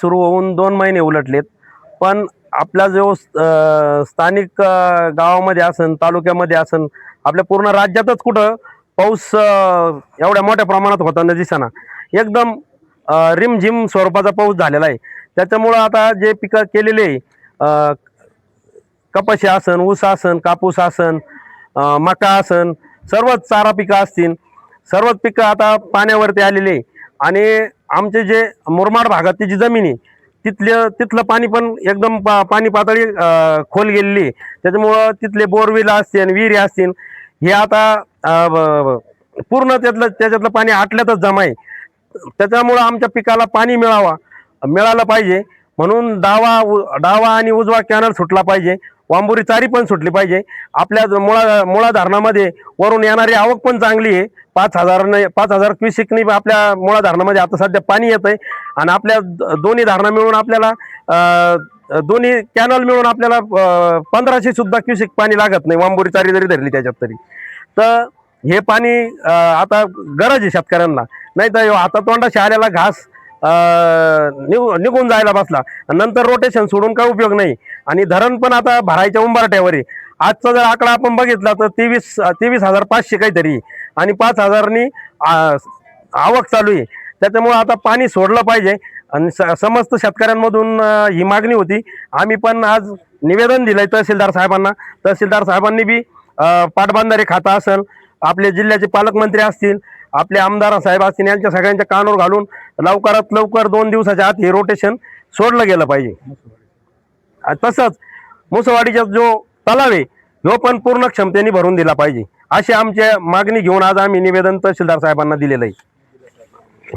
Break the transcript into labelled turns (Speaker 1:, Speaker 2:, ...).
Speaker 1: सुरू होऊन 2 महिने उलटलेत, पण आपला जो स्थानिक गावामध्ये असन, तालुक्यामध्ये असन, आपल्या पूर्ण राज्यातच कुठं पाऊस एवढ्या मोठ्या प्रमाणात होताना दिसेना. एकदम रिमझिम स्वरूपाचा पाऊस झालेला आहे. त्याच्यामुळं आता जे पिकं केलेले कपाशी असन, ऊस असन, कापूस असन, मका असन, सर्वच चारा पिकं असतील, सर्वच पिकं आता पाण्यावरती आलेले. आणि आमचे जे मुरमाड भागातली जी जमीन आहे तिथलं पाणी पण एकदम पाणी पातळी खोल गेलेली आहे. त्याच्यामुळं तिथले बोरवेल असतील, विहिरी असतील, हे आता पूर्ण त्याच्यातलं पाणी आटल्यातच जमा आहे. त्याच्यामुळं आमच्या पिकाला पाणी मिळालं पाहिजे म्हणून डावा आणि उजवा कॅनल सुटला पाहिजे. वांबुरी चारी पण सुटली पाहिजे. आपल्या मुळा धरणामध्ये वरून येणारी आवक पण चांगली आहे. 5,000 क्युसेकनी आपल्या मुळा धरणामध्ये आता सध्या पाणी येत आहे. आणि आपल्या दोन्ही धरणं मिळून आपल्याला दोन्ही कॅनल मिळून आपल्याला 1500 सुद्धा क्युसेक पाणी लागत नाही, वांबुरी चारी जरी धरली त्याच्यात तरी. तर हे पाणी आता गरज आहे शेतकऱ्यांना. नाही तर हातातोंडाशी आलेला घास निघून जायला बसला, नंतर रोटेशन सोडून काय उपयोग नाही. आणि धरण पण आता भरायच्या उंबरठ्यावर आहे. आजचा जर आकडा आपण बघितला तर 23,500 काहीतरी, आणि 5,000नी आवक चालू आहे. त्याच्यामुळे आता पाणी सोडलं पाहिजे. आणि समस्त शेतकऱ्यांमधून ही मागणी होती. आम्ही पण आज निवेदन दिलंय तहसीलदार साहेबांना. तहसीलदार साहेबांनी बी पाटबंधारे खाता असेल, आपले जिल्ह्याचे पालकमंत्री असतील, आपले आमदार साहेब असतील, यांच्या सगळ्यांच्या कानावर घालून लवकरात लवकर 2 दिवसाच्या आत हे रोटेशन सोडलं गेलं पाहिजे. तसंच मुसवाडीचा जो तलाव आहे ह्यो पण पूर्ण क्षमतेने भरून दिला पाहिजे, अशी आमची मागणी घेऊन आज आम्ही निवेदन तहसीलदार साहेबांना दिलेलं आहे.